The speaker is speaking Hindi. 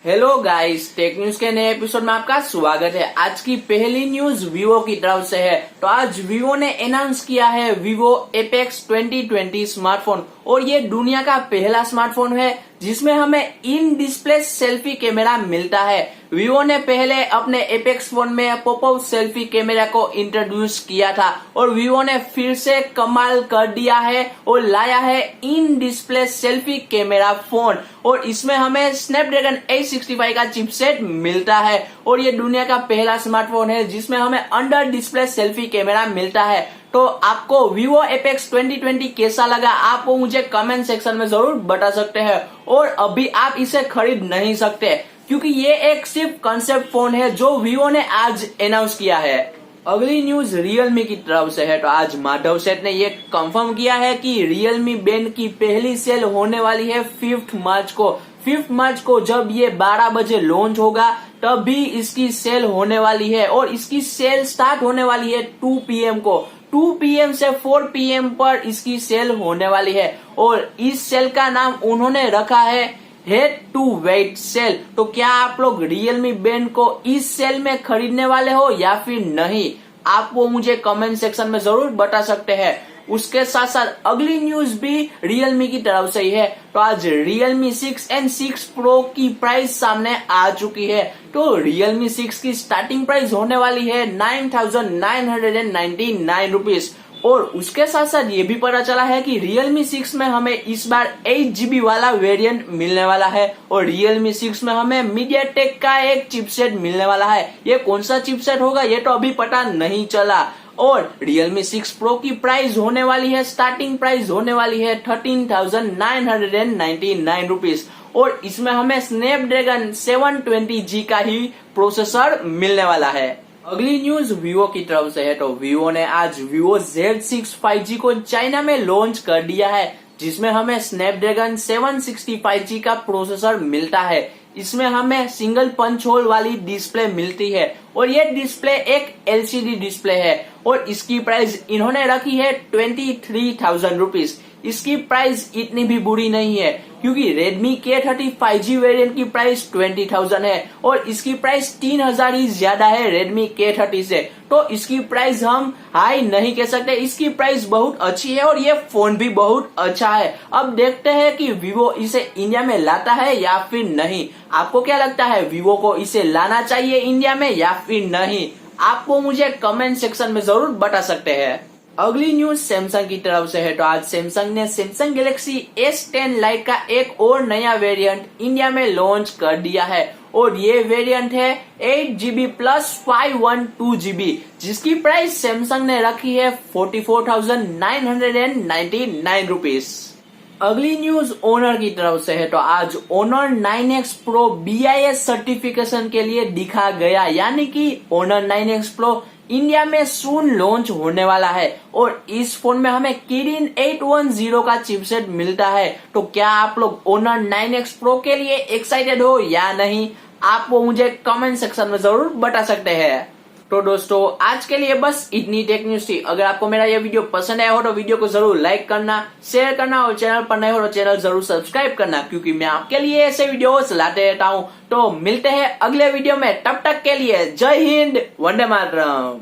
हेलो गाइस, टेक न्यूज के नए एपिसोड में आपका स्वागत है। आज की पहली न्यूज वीवो की तरफ से है। तो आज वीवो ने अनाउंस किया है वीवो एपेक्स 2020 स्मार्टफोन, और ये दुनिया का पहला स्मार्टफोन है जिसमें हमें इन डिस्प्ले सेल्फी कैमरा मिलता है। वीवो ने पहले अपने एपेक्स फोन में पॉपअप सेल्फी कैमरा को इंट्रोड्यूस किया था, और वीवो ने फिर से कमाल कर दिया है और लाया है in display selfie camera phone. और इसमें हमें स्नैपड्रैगन 865 का चिपसेट मिलता है, और ये दुनिया का पहला स्मार्टफोन है जिसमें हमें अंडर डिस्प्ले सेल्फी कैमरा मिलता है। तो आपको Vivo Apex 2020 कैसा लगा, आप वो मुझे कमेंट सेक्शन में जरूर बता सकते हैं। और अभी आप इसे खरीद नहीं सकते क्योंकि ये एक सिर्फ कंसेप्ट फोन है जो Vivo ने आज अनाउंस किया है। अगली न्यूज Realme की तरफ से है। तो आज माधव सेठ ने ये कंफर्म किया है कि Realme बैंड की पहली सेल होने वाली है 5 मार्च को। 5 मार्च को जब ये 12 बजे लॉन्च होगा तब भी इसकी सेल होने वाली है, और इसकी सेल स्टार्ट होने वाली है 2 PM को। 2 PM से 4 PM पर इसकी सेल होने वाली है, और इस सेल का नाम उन्होंने रखा है हेड टू वेट सेल। तो क्या आप लोग Realme बैंड को इस सेल में खरीदने वाले हो या फिर नहीं, आप वो मुझे कमेंट सेक्शन में जरूर बता सकते हैं। उसके साथ साथ अगली न्यूज भी Realme की तरफ से ही है। तो आज Realme 6 and 6 Pro की प्राइस सामने आ चुकी है। तो Realme 6 की स्टार्टिंग प्राइस होने वाली है 9,999 रुपीज, और उसके साथ साथ ये भी पता चला है कि Realme 6 में हमें इस बार 8GB वाला वेरिएंट मिलने वाला है, और Realme 6 में हमें MediaTek का एक चिपसेट मिलने वाला है। ये कौन सा चिपसेट होगा ये तो अभी पता नहीं चला। और Realme 6 Pro की प्राइस होने वाली है, स्टार्टिंग प्राइस होने वाली है 13,999 रुपीज, और इसमें हमें स्नैपड्रैगन 720G का ही प्रोसेसर मिलने वाला है। अगली न्यूज Vivo की तरफ से है। तो Vivo ने आज Vivo Z6 5G को चाइना में लॉन्च कर दिया है, जिसमें हमें स्नैपड्रैगन 765G का प्रोसेसर मिलता है। इसमें हमें सिंगल पंच होल वाली डिस्प्ले मिलती है, और ये डिस्प्ले एक LCD डिस्प्ले है, और इसकी प्राइस इन्होंने रखी है 23,000 रुपीज। इसकी प्राइस इतनी भी बुरी नहीं है क्योंकि Redmi K30 5G वेरिएंट की प्राइस 20,000 है, और इसकी प्राइस 3,000 ही ज्यादा है Redmi K30 से। तो इसकी प्राइस हम हाई नहीं कह सकते, इसकी प्राइस बहुत अच्छी है, और ये फोन भी बहुत अच्छा है। अब देखते हैं कि Vivo इसे इंडिया में लाता है या फिर नहीं। आपको क्या लगता है, Vivo को इसे लाना चाहिए इंडिया में या फिर नहीं, आपको मुझे कमेंट सेक्शन में जरूर बता सकते हैं। अगली न्यूज सैमसंग की तरफ से है। तो आज सैमसंग ने सैमसंग गैलेक्सी S10 लाइट का एक और नया वेरिएंट इंडिया में लॉन्च कर दिया है, और ये वेरिएंट है 8GB प्लस 512GB, जिसकी प्राइस सैमसंग ने रखी है 44,999 रुपीज। अगली न्यूज ओनर की तरफ से है। तो आज Honor 9X Pro BIS certification के लिए दिखा गया, यानी कि Honor 9X Pro इंडिया में सून लॉन्च होने वाला है, और इस फोन में हमें Kirin 810 का चिपसेट मिलता है। तो क्या आप लोग Honor 9X Pro के लिए एक्साइटेड हो या नहीं, आप वो मुझे कमेंट सेक्शन में जरूर बता सकते हैं। तो दोस्तों, आज के लिए बस इतनी टेक न्यूज थी। अगर आपको मेरा ये वीडियो पसंद आया हो तो वीडियो को जरूर लाइक करना, शेयर करना, और चैनल पर नए हो तो चैनल जरूर सब्सक्राइब करना, क्योंकि मैं आपके लिए ऐसे वीडियोस लाते रहता हूँ। तो मिलते हैं अगले वीडियो में, तब तक के लिए जय हिंद, वंदे मातरम।